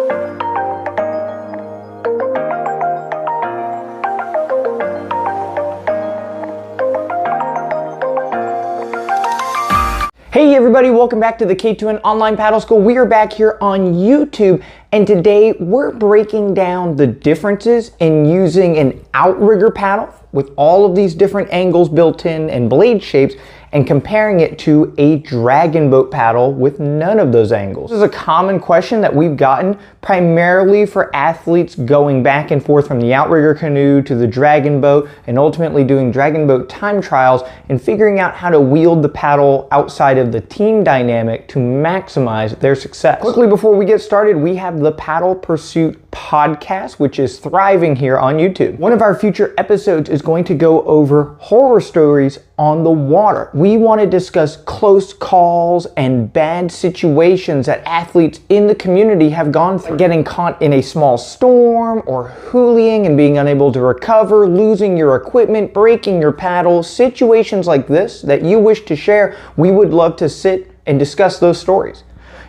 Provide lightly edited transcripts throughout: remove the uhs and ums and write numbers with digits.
Hey everybody, welcome back to the K2N Online Paddle School. We are back here on YouTube, and today we're breaking down the differences in using an outrigger paddle with all of these different angles built in and blade shapes, and comparing it to a dragon boat paddle with none of those angles. This is a common question that we've gotten primarily for athletes going back and forth from the outrigger canoe to the dragon boat and ultimately doing dragon boat time trials and figuring out how to wield the paddle outside of the team dynamic to maximize their success. Quickly before we get started, we have the Paddle Pursuit podcast, which is thriving here on YouTube. One of our future episodes is going to go over horror stories on the water. We want to discuss close calls and bad situations that athletes in the community have gone through. Getting caught in a small storm, or hooliging and being unable to recover, losing your equipment, breaking your paddle, situations like this that you wish to share. We would love to sit and discuss those stories.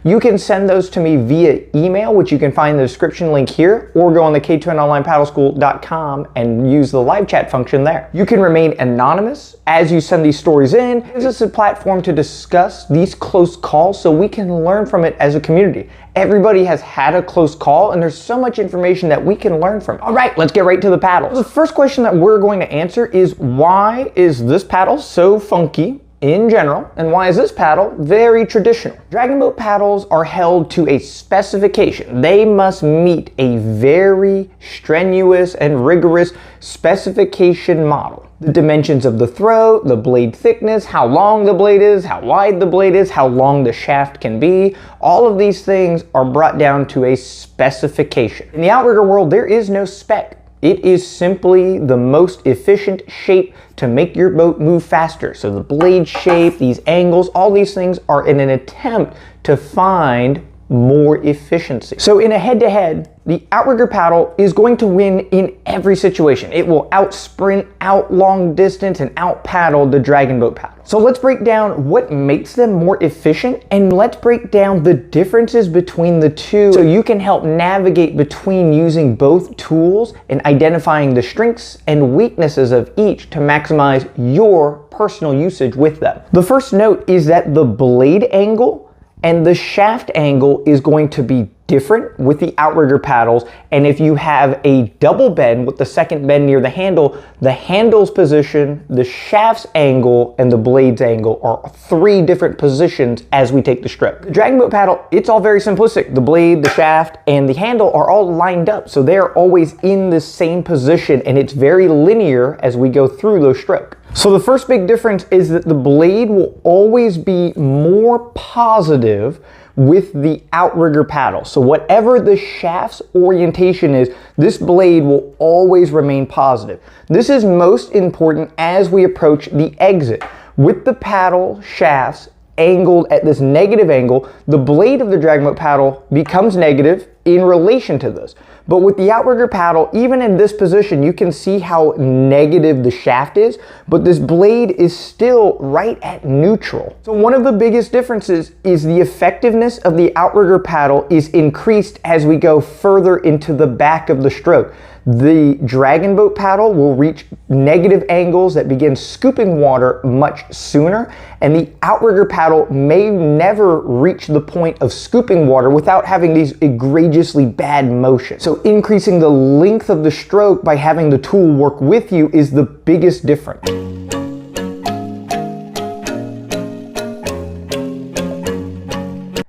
You can send those to me via email, which you can find in the description link here, or go on the K2NOnlinePaddleSchool.com and use the live chat function there. You can remain anonymous as you send these stories in. This is a platform to discuss these close calls so we can learn from it as a community. Everybody has had a close call, and there's so much information that we can learn from. All right, let's get right to the paddle. The first question that we're going to answer is, why is this paddle so funky in general, and why is this paddle very traditional? Dragon boat paddles are held to a specification. They must meet a very strenuous and rigorous specification model. The dimensions of the throat, the blade thickness, how long the blade is, how wide the blade is, how long the shaft can be, all of these things are brought down to a specification. In the outrigger world, there is no spec. It is simply the most efficient shape to make your boat move faster. So the blade shape, these angles, all these things are in an attempt to find more efficiency. So in a head-to-head, the outrigger paddle is going to win in every situation. It will out sprint, out long distance, and out paddle the dragon boat paddle. So let's break down what makes them more efficient, and let's break down the differences between the two so you can help navigate between using both tools and identifying the strengths and weaknesses of each to maximize your personal usage with them. The first note is that the blade angle and the shaft angle is going to be different with the outrigger paddles, and if you have a double bend with the second bend near the handle's position, the shaft's angle, and the blade's angle are three different positions as we take the stroke. The dragon boat paddle, it's all very simplistic. The blade, the shaft, and the handle are all lined up, so they're always in the same position, and it's very linear as we go through those strokes. So the first big difference is that the blade will always be more positive with the outrigger paddle. So whatever the shaft's orientation is, this blade will always remain positive. This is most important as we approach the exit. With the paddle shafts angled at this negative angle, the blade of the dragon boat paddle becomes negative in relation to this. But with the outrigger paddle, even in this position, you can see how negative the shaft is, but this blade is still right at neutral. So one of the biggest differences is the effectiveness of the outrigger paddle is increased as we go further into the back of the stroke. The dragon boat paddle will reach negative angles that begin scooping water much sooner, and the outrigger paddle may never reach the point of scooping water without having these egregiously bad motions. So increasing the length of the stroke by having the tool work with you is the biggest difference.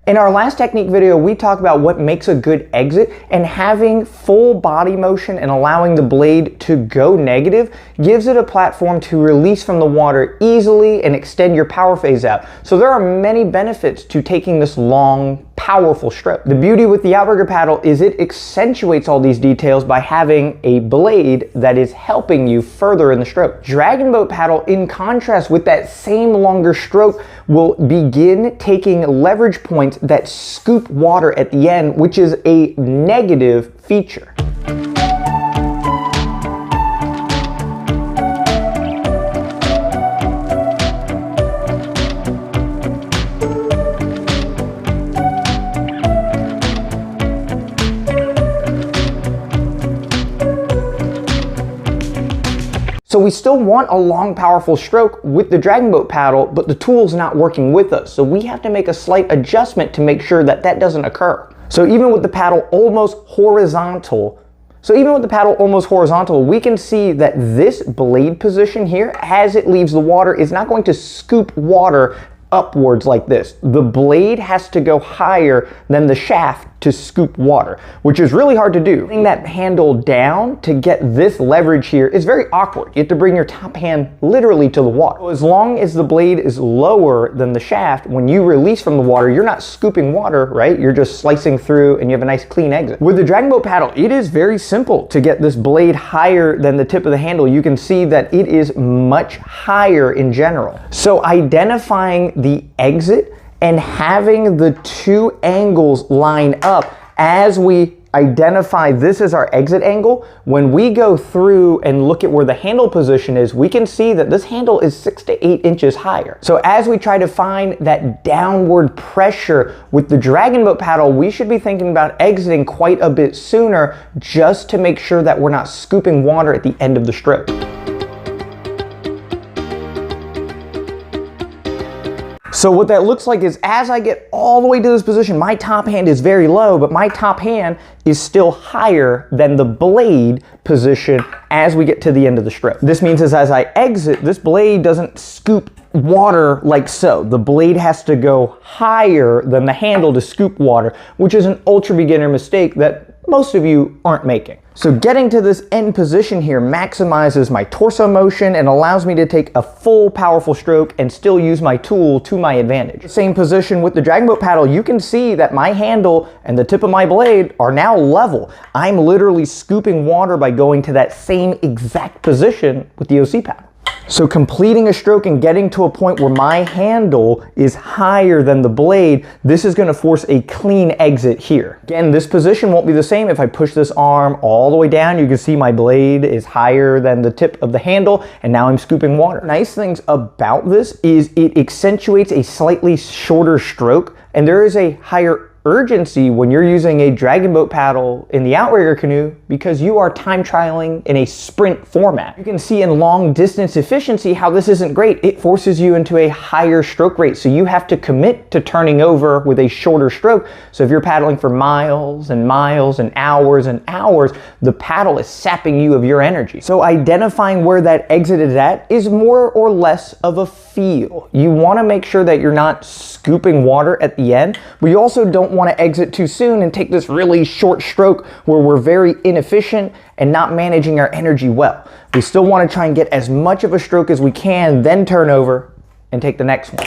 In our last technique video, we talked about what makes a good exit, and having full body motion and allowing the blade to go negative gives it a platform to release from the water easily and extend your power phase out. So there are many benefits to taking this long, powerful stroke. The beauty with the outrigger paddle is it accentuates all these details by having a blade that is helping you further in the stroke. Dragon boat paddle, in contrast with that same longer stroke, will begin taking leverage points that scoop water at the end, which is a negative feature. we still want a long, powerful stroke with the dragon boat paddle, but the tool's not working with us. So we have to make a slight adjustment to make sure that that doesn't occur. So even with the paddle almost horizontal, we can see that this blade position here, as it leaves the water, is not going to scoop water upwards like this. The blade has to go higher than the shaft to scoop water, which is really hard to do. Putting that handle down to get this leverage here is very awkward. You have to bring your top hand literally to the water. So as long as the blade is lower than the shaft, when you release from the water, you're not scooping water, right? You're just slicing through and you have a nice clean exit. With the dragon boat paddle, it is very simple to get this blade higher than the tip of the handle. You can see that it is much higher in general. So identifying the exit and having the two angles line up as we identify this as our exit angle, when we go through and look at where the handle position is, we can see that this handle is 6 to 8 inches higher. So as we try to find that downward pressure with the dragon boat paddle, we should be thinking about exiting quite a bit sooner, just to make sure that we're not scooping water at the end of the stroke. So what that looks like is, as I get all the way to this position, my top hand is very low, but my top hand is still higher than the blade position as we get to the end of the stroke. This means as I exit, this blade doesn't scoop water like so. The blade has to go higher than the handle to scoop water, which is an ultra beginner mistake that most of you aren't making. So getting to this end position here maximizes my torso motion and allows me to take a full powerful stroke and still use my tool to my advantage. Same position with the dragon boat paddle, you can see that my handle and the tip of my blade are now level. I'm literally scooping water by going to that same exact position with the OC paddle. So completing a stroke and getting to a point where my handle is higher than the blade, this is going to force a clean exit here. Again, this position won't be the same if I push this arm all the way down. You can see my blade is higher than the tip of the handle, and now I'm scooping water. Nice things about this is it accentuates a slightly shorter stroke, and there is a higher urgency when you're using a dragon boat paddle in the Outrigger canoe, because you are time trialing in a sprint format. You can see in long distance efficiency how this isn't great. It forces you into a higher stroke rate, so you have to commit to turning over with a shorter stroke. So if you're paddling for miles and miles and hours, the paddle is sapping you of your energy. So identifying where that exit is at is more or less of a feel. You want to make sure that you're not scooping water at the end, but you also don't want to exit too soon and take this really short stroke where we're very inefficient and not managing our energy well. We still want to try and get as much of a stroke as we can, then turn over and take the next one.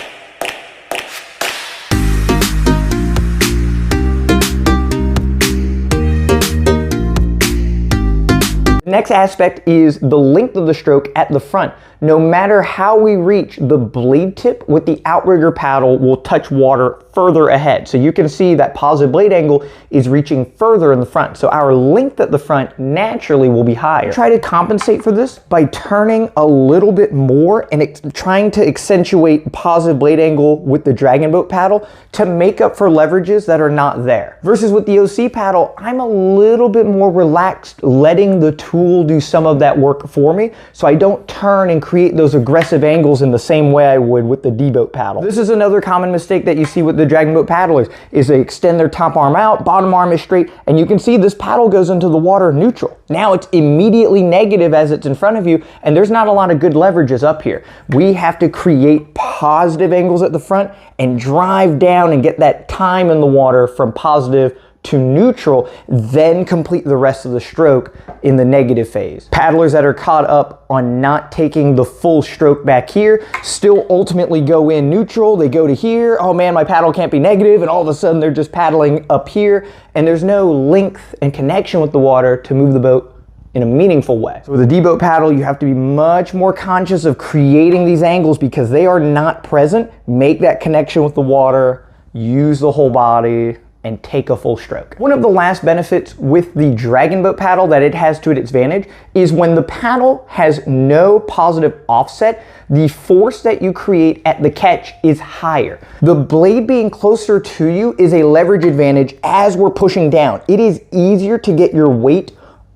The next aspect is the length of the stroke at the front. No matter how we reach, the blade tip with the Outrigger paddle will touch water further ahead. So you can see that positive blade angle is reaching further in the front. So our length at the front naturally will be higher. Try to compensate for this by turning a little bit more and trying to accentuate positive blade angle with the dragon boat paddle to make up for leverages that are not there. Versus with the OC paddle, I'm a little bit more relaxed, letting the tool do some of that work for me, so I don't turn and create those aggressive angles in the same way I would with the D-boat paddle. This is another common mistake that you see with the dragon boat paddlers, is they extend their top arm out, bottom arm is straight, and you can see this paddle goes into the water neutral. Now it's immediately negative as it's in front of you, and there's not a lot of good leverages up here. We have to create positive angles at the front and drive down and get that time in the water from positive to neutral, then complete the rest of the stroke in the negative phase. Paddlers that are caught up on not taking the full stroke back here still ultimately go in neutral. They go to here, oh man, my paddle can't be negative, and all of a sudden they're just paddling up here, and there's no length and connection with the water to move the boat in a meaningful way. So with a D-boat paddle, you have to be much more conscious of creating these angles because they are not present. Make that connection with the water, use the whole body, and take a full stroke. One of the last benefits with the dragon boat paddle that it has to its advantage is when the paddle has no positive offset, the force that you create at the catch is higher. The blade being closer to you is a leverage advantage as we're pushing down. It is easier to get your weight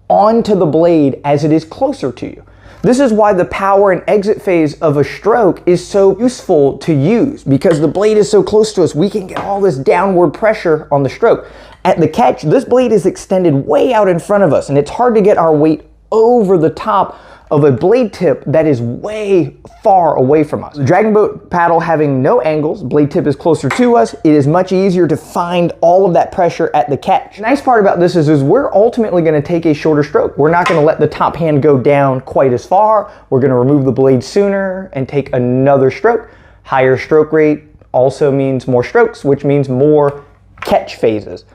onto the blade as it is closer to you. This is why the power and exit phase of a stroke is so useful to use, because the blade is so close to us, we can get all this downward pressure on the stroke. At the catch, this blade is extended way out in front of us, and it's hard to get our weight over the top of a blade tip that is way far away from us. The dragon boat paddle having no angles, blade tip is closer to us, it is much easier to find all of that pressure at the catch. The nice part about this is we're ultimately gonna take a shorter stroke. We're not gonna let the top hand go down quite as far. We're gonna remove the blade sooner and take another stroke. Higher stroke rate also means more strokes, which means more catch phases.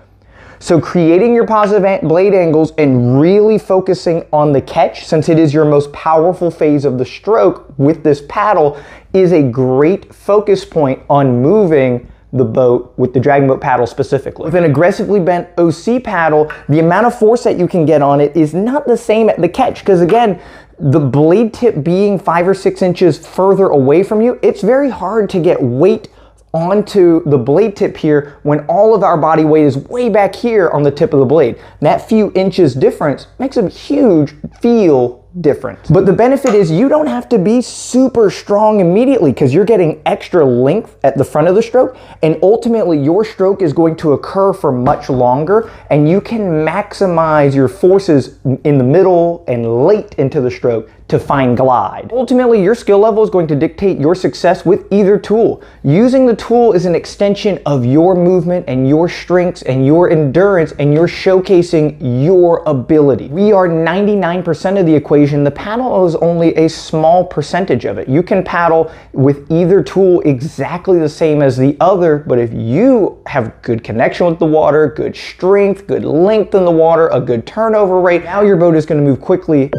So creating your positive blade angles and really focusing on the catch, since it is your most powerful phase of the stroke with this paddle, is a great focus point on moving the boat with the dragon boat paddle specifically. With an aggressively bent OC paddle, the amount of force that you can get on it is not the same at the catch, because again, the blade tip being 5 or 6 inches further away from you, it's very hard to get weight onto the blade tip here when all of our body weight is way back here on the tip of the blade. That few inches difference makes a huge feel difference. But the benefit is you don't have to be super strong immediately, because you're getting extra length at the front of the stroke, and ultimately your stroke is going to occur for much longer, and you can maximize your forces in the middle and late into the stroke to find glide. Ultimately, your skill level is going to dictate your success with either tool. Using the tool is an extension of your movement and your strengths and your endurance, and you're showcasing your ability. We are 99% of the equation. The paddle is only a small percentage of it. You can paddle with either tool exactly the same as the other, but if you have good connection with the water, good strength, good length in the water, a good turnover rate, now your boat is going to move quickly.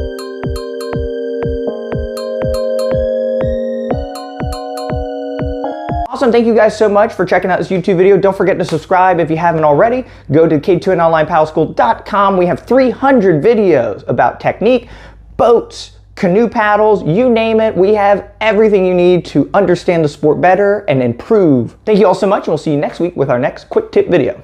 Awesome, thank you guys so much for checking out this YouTube video. Don't forget to subscribe if you haven't already. Go to K2NOnlinePaddleSchool.com. We have 300 videos about technique, boats, canoe paddles, you name it. We have everything you need to understand the sport better and improve. Thank you all so much, and we'll see you next week with our next quick tip video.